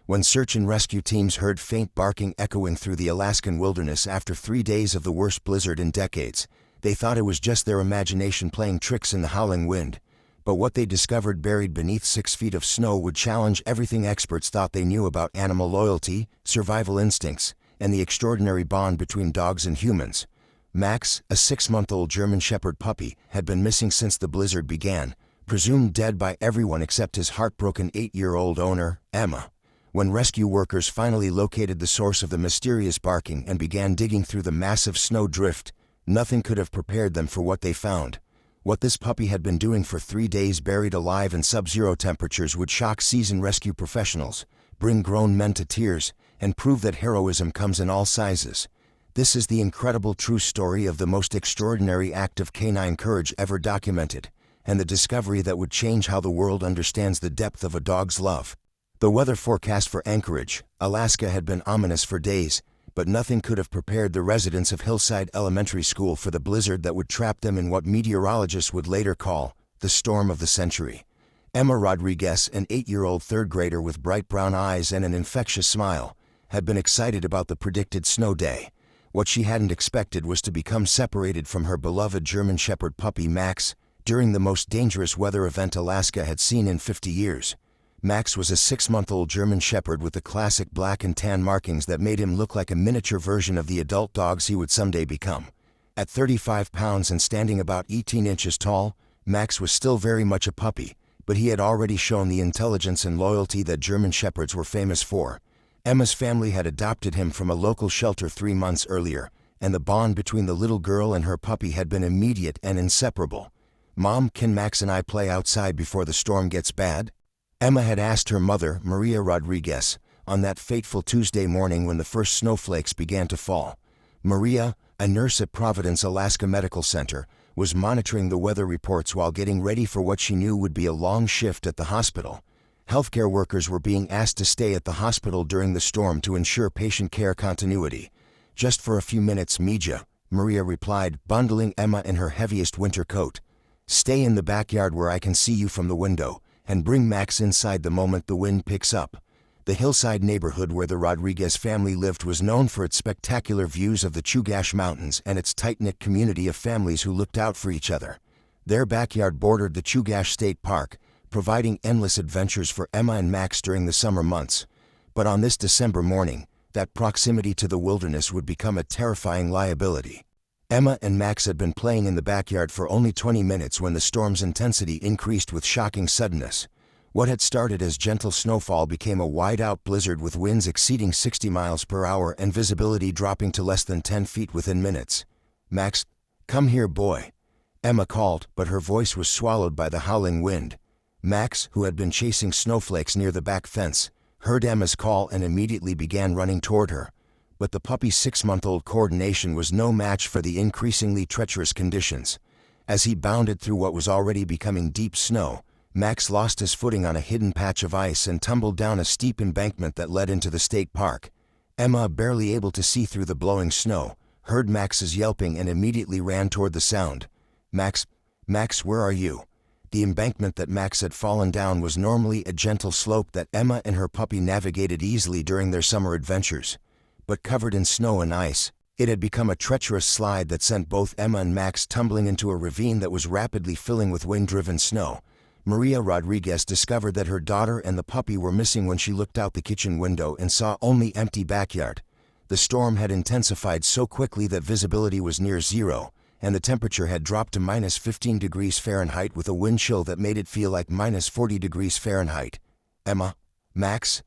When search and rescue teams heard faint barking echoing through the Alaskan wilderness after 3 days of the worst blizzard in decades, they thought it was just their imagination playing tricks in the howling wind. But what they discovered buried beneath 6 feet of snow would challenge everything experts thought they knew about animal loyalty, survival instincts, and the extraordinary bond between dogs and humans. Max, a 6-month-old German Shepherd puppy, had been missing since the blizzard began, presumed dead by everyone except his heartbroken 8-year-old owner, Emma. When rescue workers finally located the source of the mysterious barking and began digging through the massive snow drift, nothing could have prepared them for what they found. What this puppy had been doing for 3 days buried alive in sub-zero temperatures would shock seasoned rescue professionals, bring grown men to tears, and prove that heroism comes in all sizes. This is the incredible true story of the most extraordinary act of canine courage ever documented, and the discovery that would change how the world understands the depth of a dog's love. The weather forecast for Anchorage, Alaska had been ominous for days, but nothing could have prepared the residents of Hillside Elementary School for the blizzard that would trap them in what meteorologists would later call the storm of the century. Emma Rodriguez, an 8-year-old third grader with bright brown eyes and an infectious smile, had been excited about the predicted snow day. What she hadn't expected was to become separated from her beloved German Shepherd puppy Max during the most dangerous weather event Alaska had seen in 50 years. Max was a 6-month-old German Shepherd with the classic black and tan markings that made him look like a miniature version of the adult dogs he would someday become. At 35 pounds and standing about 18 inches tall, Max was still very much a puppy, but he had already shown the intelligence and loyalty that German Shepherds were famous for. Emma's family had adopted him from a local shelter 3 months earlier, and the bond between the little girl and her puppy had been immediate and inseparable. "Mom, can Max and I play outside before the storm gets bad?" Emma had asked her mother, Maria Rodriguez, on that fateful Tuesday morning when the first snowflakes began to fall. Maria, a nurse at Providence, Alaska Medical Center, was monitoring the weather reports while getting ready for what she knew would be a long shift at the hospital. Healthcare workers were being asked to stay at the hospital during the storm to ensure patient care continuity. "Just for a few minutes, Mija," Maria replied, bundling Emma in her heaviest winter coat. "Stay in the backyard where I can see you from the window, and bring Max inside the moment the wind picks up." The hillside neighborhood where the Rodriguez family lived was known for its spectacular views of the Chugach Mountains and its tight-knit community of families who looked out for each other. Their backyard bordered the Chugach State Park, providing endless adventures for Emma and Max during the summer months. But on this December morning, that proximity to the wilderness would become a terrifying liability. Emma and Max had been playing in the backyard for only 20 minutes when the storm's intensity increased with shocking suddenness. What had started as gentle snowfall became a wide-out blizzard with winds exceeding 60 miles per hour and visibility dropping to less than 10 feet within minutes. "Max, come here, boy," Emma called, but her voice was swallowed by the howling wind. Max, who had been chasing snowflakes near the back fence, heard Emma's call and immediately began running toward her. But the puppy's 6-month-old coordination was no match for the increasingly treacherous conditions. As he bounded through what was already becoming deep snow, Max lost his footing on a hidden patch of ice and tumbled down a steep embankment that led into the state park. Emma, barely able to see through the blowing snow, heard Max's yelping and immediately ran toward the sound. "Max, Max, where are you?" The embankment that Max had fallen down was normally a gentle slope that Emma and her puppy navigated easily during their summer adventures. But covered in snow and ice, it had become a treacherous slide that sent both Emma and Max tumbling into a ravine that was rapidly filling with wind-driven snow. Maria Rodriguez discovered that her daughter and the puppy were missing when she looked out the kitchen window and saw only empty backyard. The storm had intensified so quickly that visibility was near zero, and the temperature had dropped to minus 15 degrees Fahrenheit with a wind chill that made it feel like minus 40 degrees Fahrenheit. "Emma? Max?"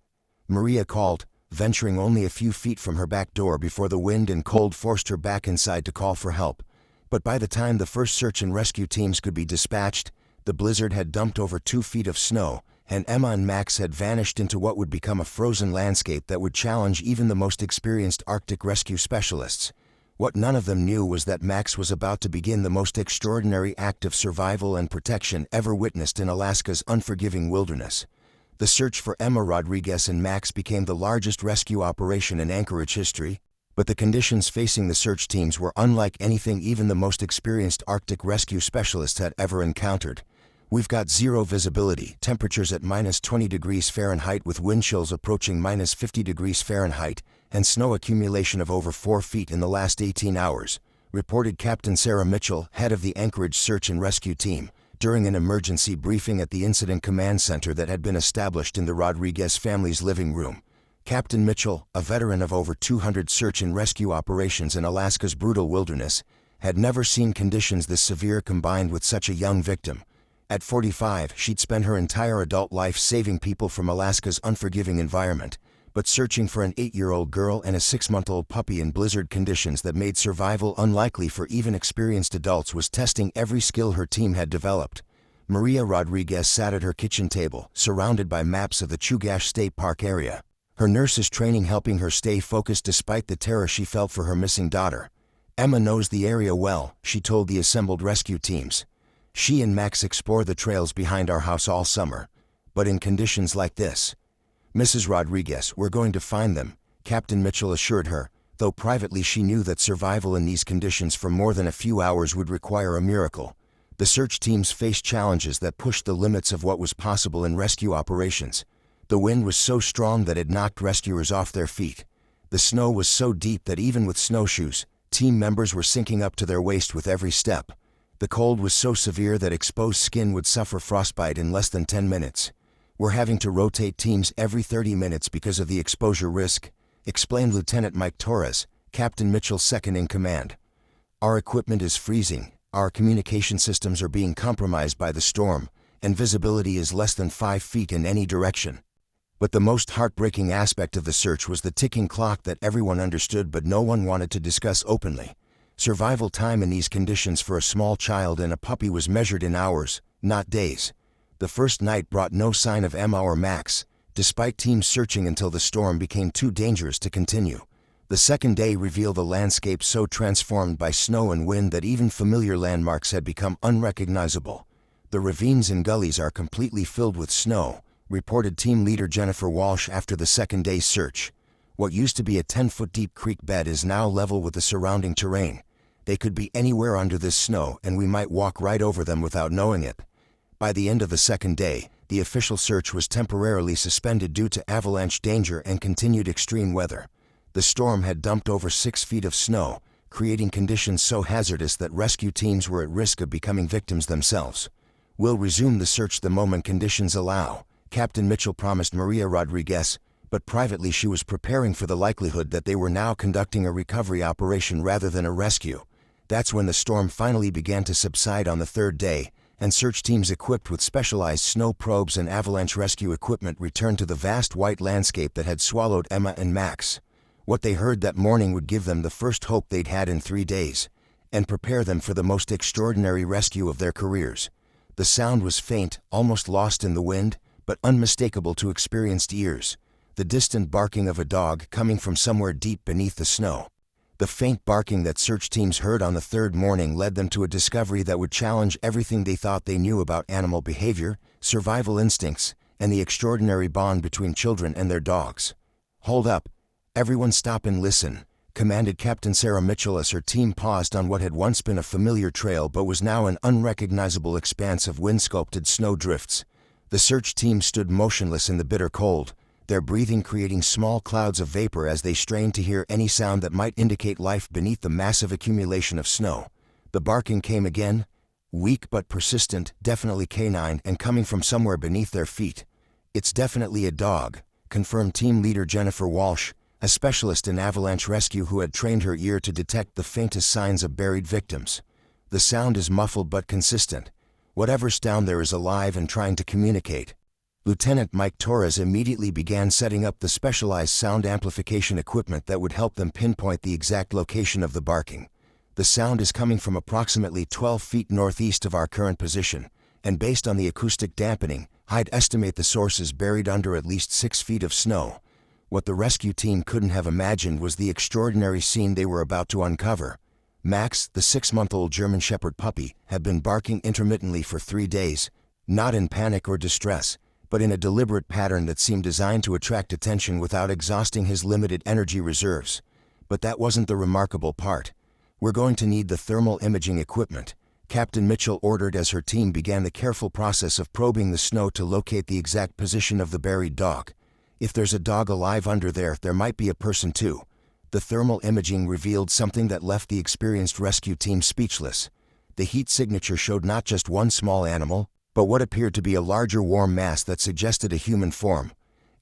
Maria called, venturing only a few feet from her back door before the wind and cold forced her back inside to call for help. But by the time the first search and rescue teams could be dispatched, the blizzard had dumped over 2 feet of snow, and Emma and Max had vanished into what would become a frozen landscape that would challenge even the most experienced Arctic rescue specialists. What none of them knew was that Max was about to begin the most extraordinary act of survival and protection ever witnessed in Alaska's unforgiving wilderness. The search for Emma Rodriguez and Max became the largest rescue operation in Anchorage history, but the conditions facing the search teams were unlike anything even the most experienced Arctic rescue specialists had ever encountered. We've got zero visibility, temperatures at minus 20 degrees Fahrenheit with wind chills approaching minus 50 degrees Fahrenheit, and snow accumulation of over 4 feet in the last 18 hours, reported Captain Sarah Mitchell, head of the Anchorage Search and Rescue Team, during an emergency briefing at the Incident Command Center that had been established in the Rodriguez family's living room. Captain Mitchell, a veteran of over 200 search and rescue operations in Alaska's brutal wilderness, had never seen conditions this severe combined with such a young victim. At 45, she'd spent her entire adult life saving people from Alaska's unforgiving environment, but searching for an 8-year-old girl and a 6-month-old puppy in blizzard conditions that made survival unlikely for even experienced adults was testing every skill her team had developed. Maria Rodriguez sat at her kitchen table, surrounded by maps of the Chugach State Park area, her nurse's training helping her stay focused despite the terror she felt for her missing daughter. Emma knows the area well, she told the assembled rescue teams. She and Max explore the trails behind our house all summer. But in conditions like this, Mrs. Rodriguez, we're going to find them, Captain Mitchell assured her, though privately she knew that survival in these conditions for more than a few hours would require a miracle. The search teams faced challenges that pushed the limits of what was possible in rescue operations. The wind was so strong that it knocked rescuers off their feet. The snow was so deep that even with snowshoes, team members were sinking up to their waist with every step. The cold was so severe that exposed skin would suffer frostbite in less than 10 minutes. We're having to rotate teams every 30 minutes because of the exposure risk, explained Lieutenant Mike Torres, Captain Mitchell's second-in-command. Our equipment is freezing, our communication systems are being compromised by the storm, and visibility is less than 5 feet in any direction. But the most heartbreaking aspect of the search was the ticking clock that everyone understood but no one wanted to discuss openly. Survival time in these conditions for a small child and a puppy was measured in hours, not days. The first night brought no sign of Emma or Max, despite teams searching until the storm became too dangerous to continue. The second day revealed a landscape so transformed by snow and wind that even familiar landmarks had become unrecognizable. The ravines and gullies are completely filled with snow, reported team leader Jennifer Walsh after the second day's search. What used to be a 10-foot deep creek bed is now level with the surrounding terrain. They could be anywhere under this snow and we might walk right over them without knowing it. By the end of the second day, the official search was temporarily suspended due to avalanche danger and continued extreme weather. The storm had dumped over 6 feet of snow, creating conditions so hazardous that rescue teams were at risk of becoming victims themselves. We'll resume the search the moment conditions allow, Captain Mitchell promised Maria Rodriguez, but privately she was preparing for the likelihood that they were now conducting a recovery operation rather than a rescue. That's when the storm finally began to subside on the third day, and search teams equipped with specialized snow probes and avalanche rescue equipment returned to the vast white landscape that had swallowed Emma and Max. What they heard that morning would give them the first hope they'd had in 3 days, and prepare them for the most extraordinary rescue of their careers. The sound was faint, almost lost in the wind, but unmistakable to experienced ears. The distant barking of a dog coming from somewhere deep beneath the snow. The faint barking that search teams heard on the third morning led them to a discovery that would challenge everything they thought they knew about animal behavior, survival instincts, and the extraordinary bond between children and their dogs. "Hold up. Everyone stop and listen," commanded Captain Sarah Mitchell as her team paused on what had once been a familiar trail but was now an unrecognizable expanse of wind-sculpted snow drifts. The search team stood motionless in the bitter cold, their breathing creating small clouds of vapor as they strained to hear any sound that might indicate life beneath the massive accumulation of snow. The barking came again, weak but persistent, definitely canine and coming from somewhere beneath their feet. "It's definitely a dog," confirmed team leader Jennifer Walsh, a specialist in avalanche rescue who had trained her ear to detect the faintest signs of buried victims. "The sound is muffled but consistent. Whatever's down there is alive and trying to communicate." Lieutenant Mike Torres immediately began setting up the specialized sound amplification equipment that would help them pinpoint the exact location of the barking. "The sound is coming from approximately 12 feet northeast of our current position, and based on the acoustic dampening, I'd estimate the source is buried under at least 6 feet of snow." What the rescue team couldn't have imagined was the extraordinary scene they were about to uncover. Max, the 6-month-old German Shepherd puppy, had been barking intermittently for 3 days, not in panic or distress, but in a deliberate pattern that seemed designed to attract attention without exhausting his limited energy reserves. But that wasn't the remarkable part. "We're going to need the thermal imaging equipment," Captain Mitchell ordered as her team began the careful process of probing the snow to locate the exact position of the buried dog. If there's a dog alive under there, there might be a person too. The thermal imaging revealed something that left the experienced rescue team speechless. The heat signature showed not just one small animal, but what appeared to be a larger warm mass that suggested a human form,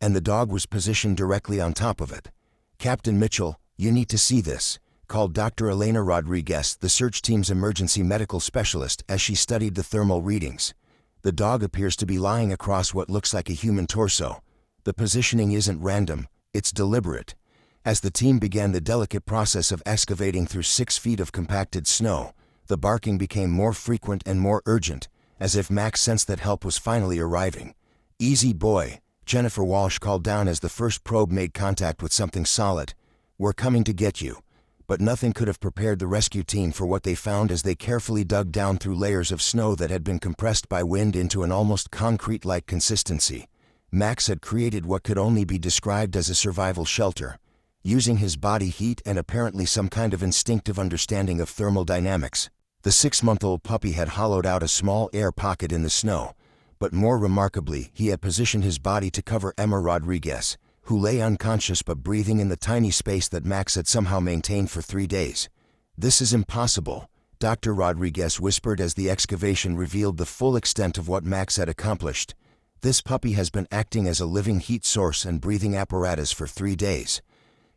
and the dog was positioned directly on top of it. "Captain Mitchell, you need to see this," called Dr. Elena Rodriguez, the search team's emergency medical specialist, as she studied the thermal readings. "The dog appears to be lying across what looks like a human torso. The positioning isn't random, it's deliberate." As the team began the delicate process of excavating through 6 feet of compacted snow, the barking became more frequent and more urgent, as if Max sensed that help was finally arriving. "Easy boy," Jennifer Walsh called down as the first probe made contact with something solid. "We're coming to get you." But nothing could have prepared the rescue team for what they found as they carefully dug down through layers of snow that had been compressed by wind into an almost concrete-like consistency. Max had created what could only be described as a survival shelter. Using his body heat and apparently some kind of instinctive understanding of thermodynamics, the 6-month-old puppy had hollowed out a small air pocket in the snow, but more remarkably, he had positioned his body to cover Emma Rodriguez, who lay unconscious but breathing in the tiny space that Max had somehow maintained for 3 days. "This is impossible," Dr. Rodriguez whispered as the excavation revealed the full extent of what Max had accomplished. "This puppy has been acting as a living heat source and breathing apparatus for 3 days.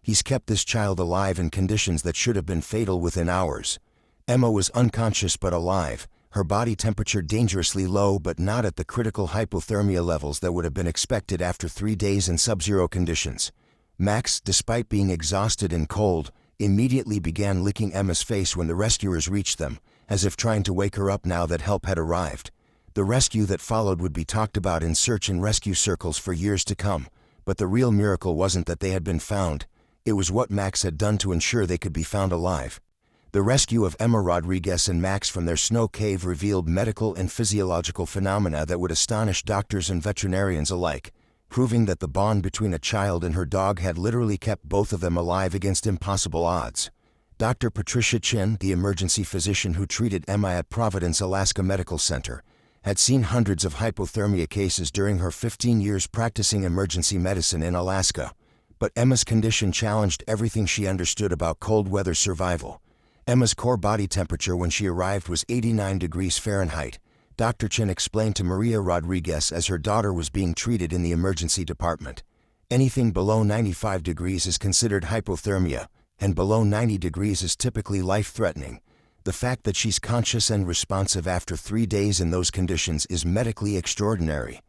He's kept this child alive in conditions that should have been fatal within hours." Emma was unconscious but alive, her body temperature dangerously low but not at the critical hypothermia levels that would have been expected after 3 days in sub-zero conditions. Max, despite being exhausted and cold, immediately began licking Emma's face when the rescuers reached them, as if trying to wake her up now that help had arrived. The rescue that followed would be talked about in search and rescue circles for years to come, but the real miracle wasn't that they had been found. It was what Max had done to ensure they could be found alive. The rescue of Emma Rodriguez and Max from their snow cave revealed medical and physiological phenomena that would astonish doctors and veterinarians alike, proving that the bond between a child and her dog had literally kept both of them alive against impossible odds. Dr. Patricia Chin, the emergency physician who treated Emma at Providence, Alaska Medical Center, had seen hundreds of hypothermia cases during her 15 years practicing emergency medicine in Alaska. But Emma's condition challenged everything she understood about cold weather survival. Emma's core body temperature when she arrived was 89 degrees Fahrenheit, Dr. Chin explained to Maria Rodriguez as her daughter was being treated in the emergency department. Anything below 95 degrees is considered hypothermia, and below 90 degrees is typically life-threatening. The fact that she's conscious and responsive after 3 days in those conditions is medically extraordinary.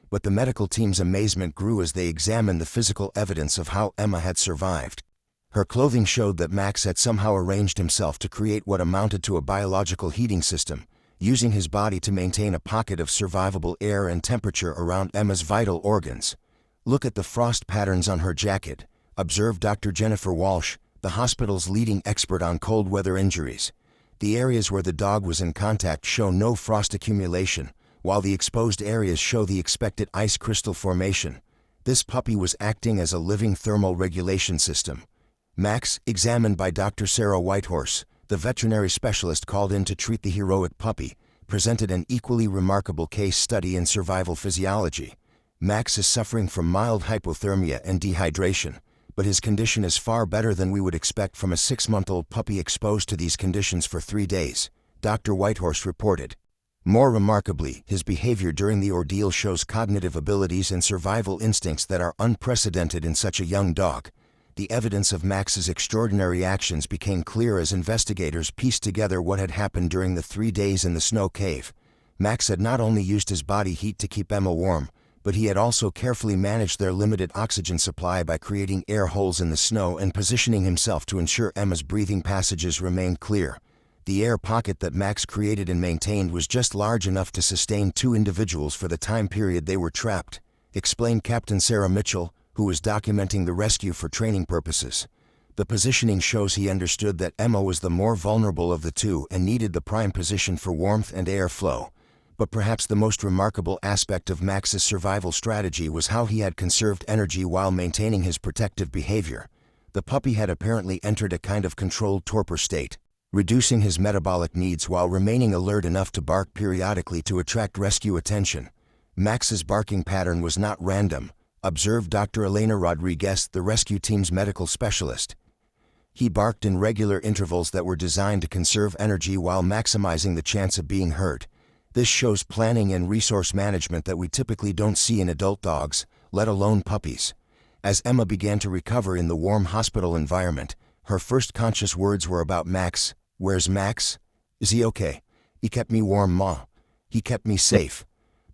But the medical team's amazement grew as they examined the physical evidence of how Emma had survived. Her clothing showed that Max had somehow arranged himself to create what amounted to a biological heating system, using his body to maintain a pocket of survivable air and temperature around Emma's vital organs. "Look at the frost patterns on her jacket," observed Dr. Jennifer Walsh, the hospital's leading expert on cold weather injuries. "The areas where the dog was in contact show no frost accumulation, while the exposed areas show the expected ice crystal formation. This puppy was acting as a living thermal regulation system." Max, examined by Dr. Sarah Whitehorse, the veterinary specialist called in to treat the heroic puppy, presented an equally remarkable case study in survival physiology. Max is suffering from mild hypothermia and dehydration, but his condition is far better than we would expect from a 6-month-old puppy exposed to these conditions for 3 days, Dr. Whitehorse reported. More remarkably, his behavior during the ordeal shows cognitive abilities and survival instincts that are unprecedented in such a young dog. The evidence of Max's extraordinary actions became clear as investigators pieced together what had happened during the 3 days in the snow cave. Max had not only used his body heat to keep Emma warm, but he had also carefully managed their limited oxygen supply by creating air holes in the snow and positioning himself to ensure Emma's breathing passages remained clear. The air pocket that Max created and maintained was just large enough to sustain 2 individuals for the time period they were trapped, explained Captain Sarah Mitchell, who was documenting the rescue for training purposes. The positioning shows he understood that Emma was the more vulnerable of the two and needed the prime position for warmth and air flow. But perhaps the most remarkable aspect of Max's survival strategy was how he had conserved energy while maintaining his protective behavior. The puppy had apparently entered a kind of controlled torpor state, reducing his metabolic needs while remaining alert enough to bark periodically to attract rescue attention. Max's barking pattern was not random, observed Dr. Elena Rodriguez, the rescue team's medical specialist. He barked in regular intervals that were designed to conserve energy while maximizing the chance of being hurt. This shows planning and resource management that we typically don't see in adult dogs, let alone puppies. As Emma began to recover in the warm hospital environment, her first conscious words were about Max. "Where's Max? Is he okay? He kept me warm, Ma. He kept me safe."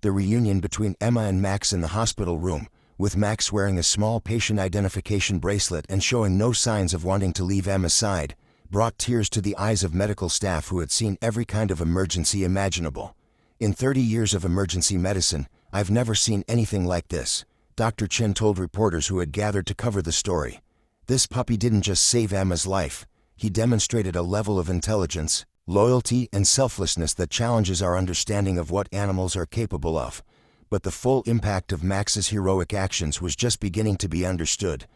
The reunion between Emma and Max in the hospital room, with Max wearing a small patient identification bracelet and showing no signs of wanting to leave Emma's side, brought tears to the eyes of medical staff who had seen every kind of emergency imaginable. "In 30 years of emergency medicine, I've never seen anything like this," Dr. Chin told reporters who had gathered to cover the story. "This puppy didn't just save Emma's life, he demonstrated a level of intelligence, loyalty, and selflessness that challenges our understanding of what animals are capable of." But the full impact of Max's heroic actions was just beginning to be understood.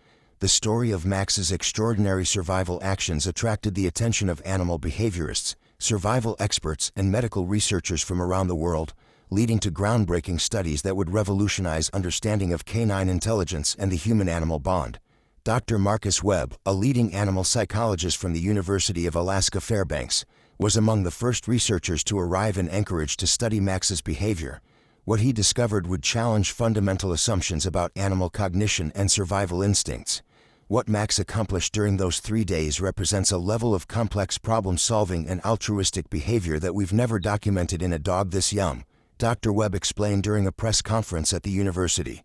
The story of Max's extraordinary survival actions attracted the attention of animal behaviorists, survival experts, and medical researchers from around the world, leading to groundbreaking studies that would revolutionize understanding of canine intelligence and the human-animal bond. Dr. Marcus Webb, a leading animal psychologist from the University of Alaska Fairbanks, was among the first researchers to arrive in Anchorage to study Max's behavior. What he discovered would challenge fundamental assumptions about animal cognition and survival instincts. What Max accomplished during those 3 days represents a level of complex problem-solving and altruistic behavior that we've never documented in a dog this young, Dr. Webb explained during a press conference at the university.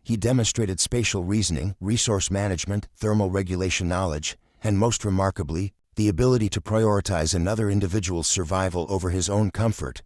He demonstrated spatial reasoning, resource management, thermal regulation knowledge, and most remarkably, the ability to prioritize another individual's survival over his own comfort.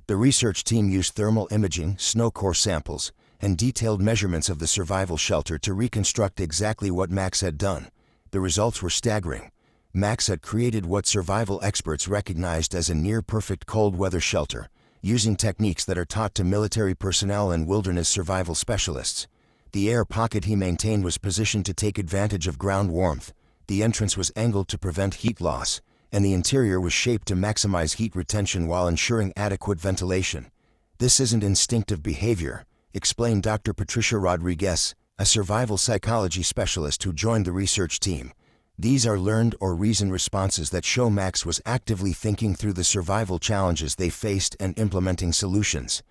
The research team used thermal imaging, snow core samples, and detailed measurements of the survival shelter to reconstruct exactly what Max had done. The results were staggering. Max had created what survival experts recognized as a near-perfect cold-weather shelter, using techniques that are taught to military personnel and wilderness survival specialists. The air pocket he maintained was positioned to take advantage of ground warmth, the entrance was angled to prevent heat loss, and the interior was shaped to maximize heat retention while ensuring adequate ventilation. "This isn't instinctive behavior," explained Dr. Patricia Rodriguez, a survival psychology specialist who joined the research team. "These are learned or reasoned responses that show Max was actively thinking through the survival challenges they faced and implementing solutions."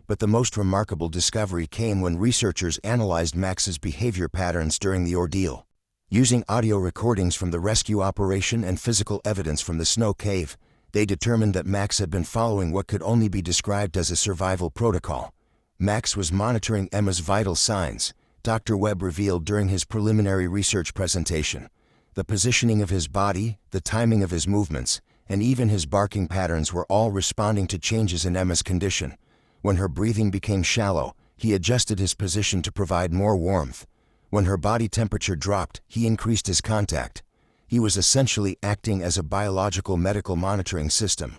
But the most remarkable discovery came when researchers analyzed Max's behavior patterns during the ordeal. Using audio recordings from the rescue operation and physical evidence from the snow cave, they determined that Max had been following what could only be described as a survival protocol. Max was monitoring Emma's vital signs, Dr. Webb revealed during his preliminary research presentation. The positioning of his body, the timing of his movements, and even his barking patterns were all responding to changes in Emma's condition. When her breathing became shallow, he adjusted his position to provide more warmth. When her body temperature dropped, he increased his contact. He was essentially acting as a biological medical monitoring system.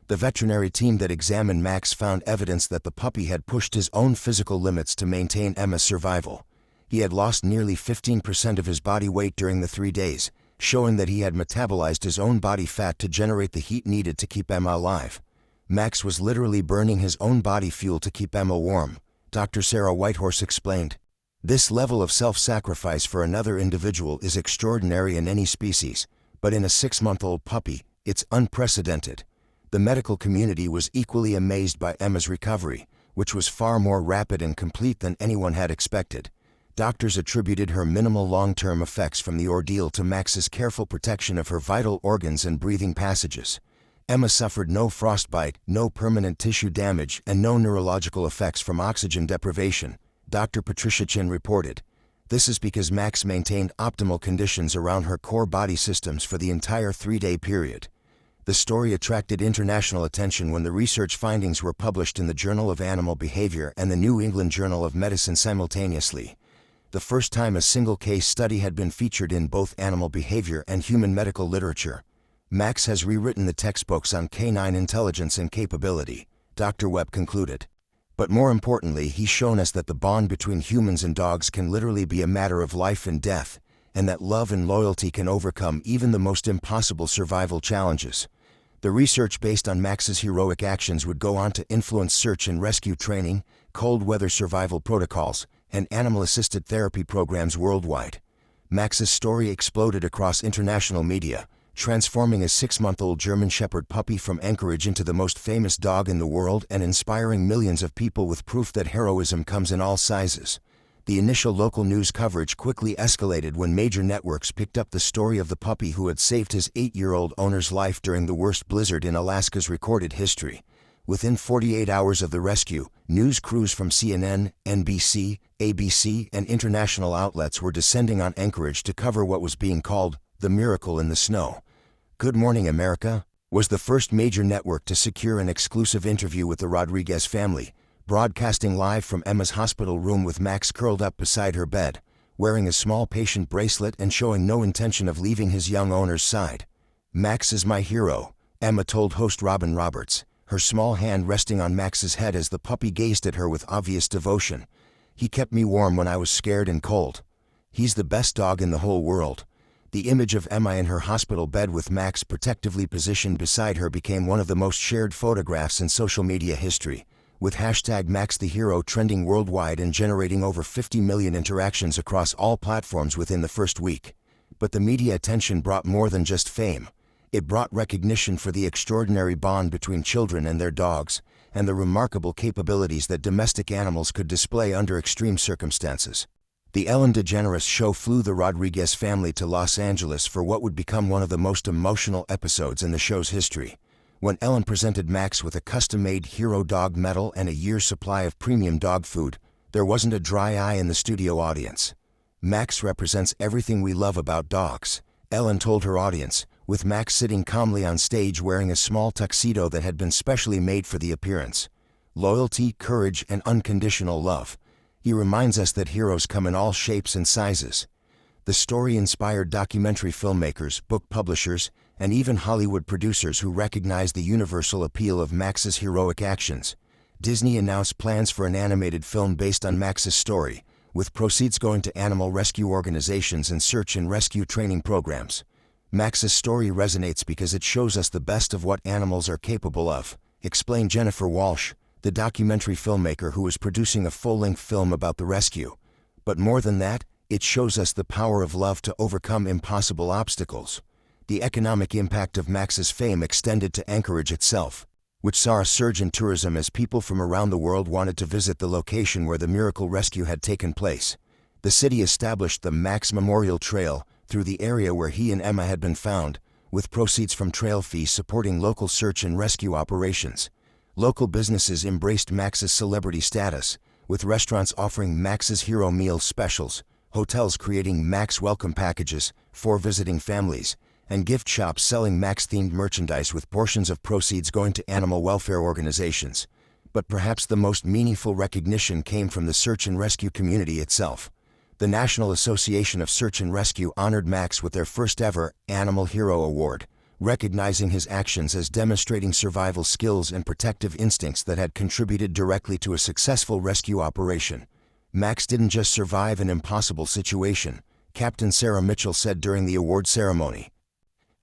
The veterinary team that examined Max found evidence that the puppy had pushed his own physical limits to maintain Emma's survival. He had lost nearly 15% of his body weight during the 3 days, showing that he had metabolized his own body fat to generate the heat needed to keep Emma alive. Max was literally burning his own body fuel to keep Emma warm, Dr. Sarah Whitehorse explained. "This level of self-sacrifice for another individual is extraordinary in any species, but in a 6-month-old puppy, it's unprecedented." The medical community was equally amazed by Emma's recovery, which was far more rapid and complete than anyone had expected. Doctors attributed her minimal long-term effects from the ordeal to Max's careful protection of her vital organs and breathing passages. Emma suffered no frostbite, no permanent tissue damage, and no neurological effects from oxygen deprivation, Dr. Patricia Chin reported. This is because Max maintained optimal conditions around her core body systems for the entire 3-day period. The story attracted international attention when the research findings were published in the Journal of Animal Behavior and the New England Journal of Medicine simultaneously. The first time a single case study had been featured in both animal behavior and human medical literature. Max has rewritten the textbooks on canine intelligence and capability, Dr. Webb concluded. But more importantly, he's shown us that the bond between humans and dogs can literally be a matter of life and death, and that love and loyalty can overcome even the most impossible survival challenges. The research based on Max's heroic actions would go on to influence search and rescue training, cold weather survival protocols, and animal-assisted therapy programs worldwide. Max's story exploded across international media, transforming a 6-month-old German Shepherd puppy from Anchorage into the most famous dog in the world and inspiring millions of people with proof that heroism comes in all sizes. The initial local news coverage quickly escalated when major networks picked up the story of the puppy who had saved his 8-year-old owner's life during the worst blizzard in Alaska's recorded history. Within 48 hours of the rescue, news crews from CNN, NBC, ABC, and international outlets were descending on Anchorage to cover what was being called the miracle in the snow. Good Morning America was the first major network to secure an exclusive interview with the Rodriguez family, broadcasting live from Emma's hospital room with Max curled up beside her bed, wearing a small patient bracelet and showing no intention of leaving his young owner's side. "Max is my hero," Emma told host Robin Roberts, her small hand resting on Max's head as the puppy gazed at her with obvious devotion. "He kept me warm when I was scared and cold. He's the best dog in the whole world." The image of Emma in her hospital bed with Max protectively positioned beside her became one of the most shared photographs in social media history, with #MaxTheHero trending worldwide and generating over 50 million interactions across all platforms within the first week. But the media attention brought more than just fame. It brought recognition for the extraordinary bond between children and their dogs, and the remarkable capabilities that domestic animals could display under extreme circumstances. The Ellen DeGeneres show flew the Rodriguez family to Los Angeles for what would become one of the most emotional episodes in the show's history. When Ellen presented Max with a custom-made hero dog medal and a year's supply of premium dog food, there wasn't a dry eye in the studio audience. "Max represents everything we love about dogs," Ellen told her audience, with Max sitting calmly on stage wearing a small tuxedo that had been specially made for the appearance. "Loyalty, courage, and unconditional love. He reminds us that heroes come in all shapes and sizes." The story inspired documentary filmmakers, book publishers, and even Hollywood producers who recognized the universal appeal of Max's heroic actions. Disney announced plans for an animated film based on Max's story, with proceeds going to animal rescue organizations and search and rescue training programs. Max's story resonates because it shows us the best of what animals are capable of, explained Jennifer Walsh, the documentary filmmaker who was producing a full-length film about the rescue. But more than that, it shows us the power of love to overcome impossible obstacles. The economic impact of Max's fame extended to Anchorage itself, which saw a surge in tourism as people from around the world wanted to visit the location where the miracle rescue had taken place. The city established the Max Memorial Trail through the area where he and Emma had been found, with proceeds from trail fees supporting local search and rescue operations. Local businesses embraced Max's celebrity status, with restaurants offering Max's Hero Meal specials, hotels creating Max welcome packages for visiting families, and gift shops selling Max-themed merchandise with portions of proceeds going to animal welfare organizations. But perhaps the most meaningful recognition came from the search and rescue community itself. The National Association of Search and Rescue honored Max with their first-ever Animal Hero Award, recognizing his actions as demonstrating survival skills and protective instincts that had contributed directly to a successful rescue operation. "Max didn't just survive an impossible situation," Captain Sarah Mitchell said during the award ceremony.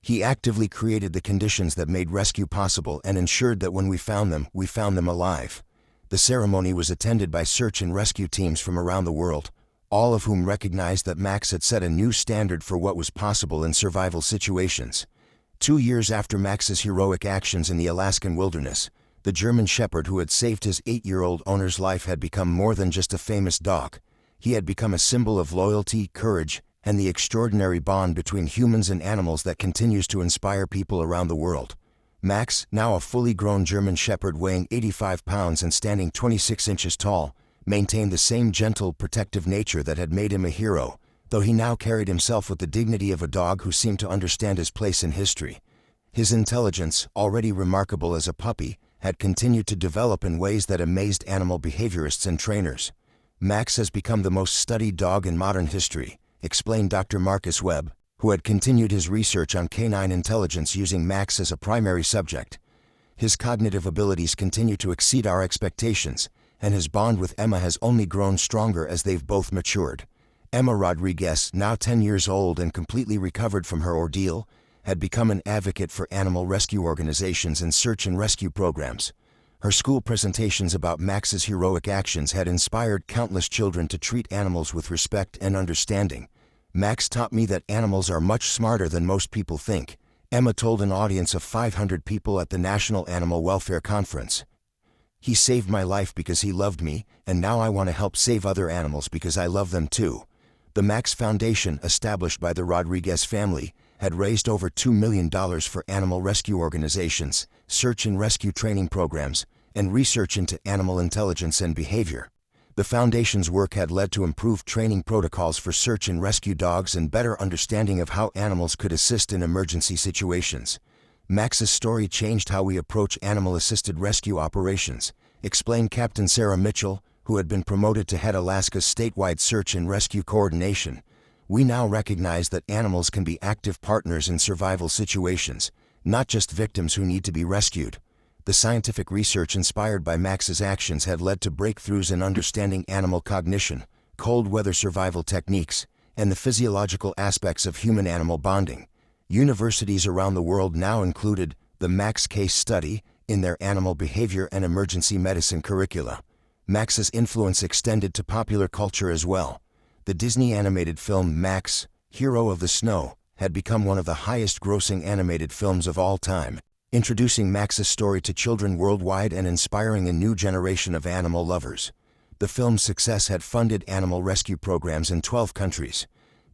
"He actively created the conditions that made rescue possible and ensured that when we found them alive." The ceremony was attended by search and rescue teams from around the world, all of whom recognized that Max had set a new standard for what was possible in survival situations. 2 years after Max's heroic actions in the Alaskan wilderness, the German Shepherd who had saved his 8-year-old owner's life had become more than just a famous dog. He had become a symbol of loyalty, courage, and the extraordinary bond between humans and animals that continues to inspire people around the world. Max, now a fully grown German Shepherd weighing 85 pounds and standing 26 inches tall, maintained the same gentle, protective nature that had made him a hero, though he now carried himself with the dignity of a dog who seemed to understand his place in history. His intelligence, already remarkable as a puppy, had continued to develop in ways that amazed animal behaviorists and trainers. "Max has become the most studied dog in modern history," explained Dr. Marcus Webb, who had continued his research on canine intelligence using Max as a primary subject. "His cognitive abilities continue to exceed our expectations, and his bond with Emma has only grown stronger as they've both matured." Emma Rodriguez, now 10 years old and completely recovered from her ordeal, had become an advocate for animal rescue organizations and search and rescue programs. Her school presentations about Max's heroic actions had inspired countless children to treat animals with respect and understanding. "Max taught me that animals are much smarter than most people think," Emma told an audience of 500 people at the National Animal Welfare Conference. "He saved my life because he loved me, and now I want to help save other animals because I love them too." The Max Foundation, established by the Rodriguez family, had raised over $2 million for animal rescue organizations, search and rescue training programs, and research into animal intelligence and behavior. The foundation's work had led to improved training protocols for search and rescue dogs and better understanding of how animals could assist in emergency situations. "Max's story changed how we approach animal-assisted rescue operations," explained Captain Sarah Mitchell, who had been promoted to head Alaska's statewide search and rescue coordination. "We now recognize that animals can be active partners in survival situations, not just victims who need to be rescued." The scientific research inspired by Max's actions had led to breakthroughs in understanding animal cognition, cold weather survival techniques, and the physiological aspects of human-animal bonding. Universities around the world now included the Max case study in their animal behavior and emergency medicine curricula. Max's influence extended to popular culture as well. The Disney animated film Max, Hero of the Snow, had become one of the highest-grossing animated films of all time, introducing Max's story to children worldwide and inspiring a new generation of animal lovers. The film's success had funded animal rescue programs in 12 countries.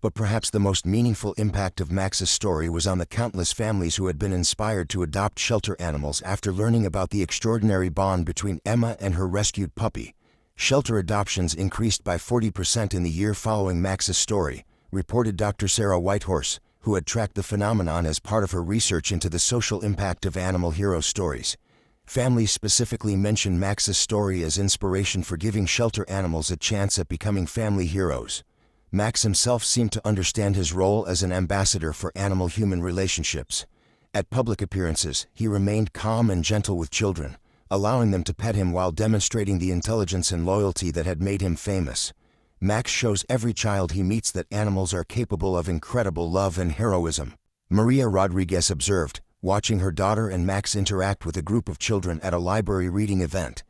But perhaps the most meaningful impact of Max's story was on the countless families who had been inspired to adopt shelter animals after learning about the extraordinary bond between Emma and her rescued puppy. Shelter adoptions increased by 40% in the year following Max's story, reported Dr. Sarah Whitehorse, who had tracked the phenomenon as part of her research into the social impact of animal hero stories. Families specifically mentioned Max's story as inspiration for giving shelter animals a chance at becoming family heroes. Max himself seemed to understand his role as an ambassador for animal-human relationships. At public appearances, he remained calm and gentle with children, allowing them to pet him while demonstrating the intelligence and loyalty that had made him famous. Max shows every child he meets that animals are capable of incredible love and heroism. Maria Rodriguez observed, watching her daughter and Max interact with a group of children at a library reading event.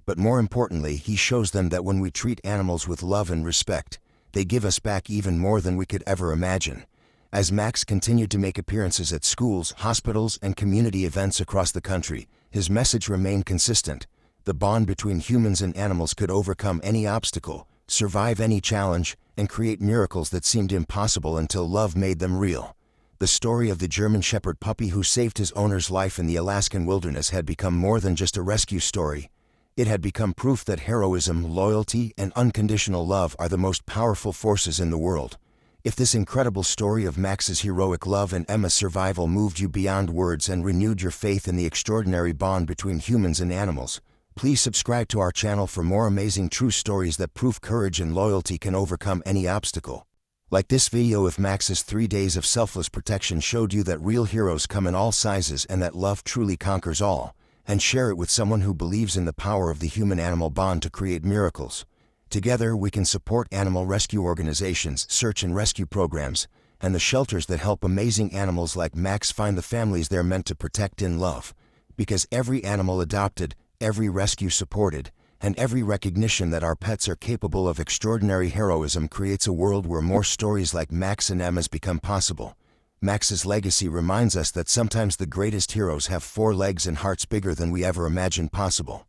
But more importantly, he shows them that when we treat animals with love and respect, they give us back even more than we could ever imagine. As Max continued to make appearances at schools, hospitals, and community events across the country, his message remained consistent. The bond between humans and animals could overcome any obstacle, survive any challenge, and create miracles that seemed impossible until love made them real. The story of the German Shepherd puppy who saved his owner's life in the Alaskan wilderness had become more than just a rescue story. It had become proof that heroism, loyalty, and unconditional love are the most powerful forces in the world. If this incredible story of Max's heroic love and Emma's survival moved you beyond words and renewed your faith in the extraordinary bond between humans and animals, please subscribe to our channel for more amazing true stories that prove courage and loyalty can overcome any obstacle. Like this video if Max's 3 days of selfless protection showed you that real heroes come in all sizes and that love truly conquers all, and share it with someone who believes in the power of the human-animal bond to create miracles. Together we can support animal rescue organizations, search and rescue programs, and the shelters that help amazing animals like Max find the families they're meant to protect and love. Because every animal adopted, every rescue supported, and every recognition that our pets are capable of extraordinary heroism creates a world where more stories like Max and Emma's become possible. Max's legacy reminds us that sometimes the greatest heroes have 4 legs and hearts bigger than we ever imagined possible.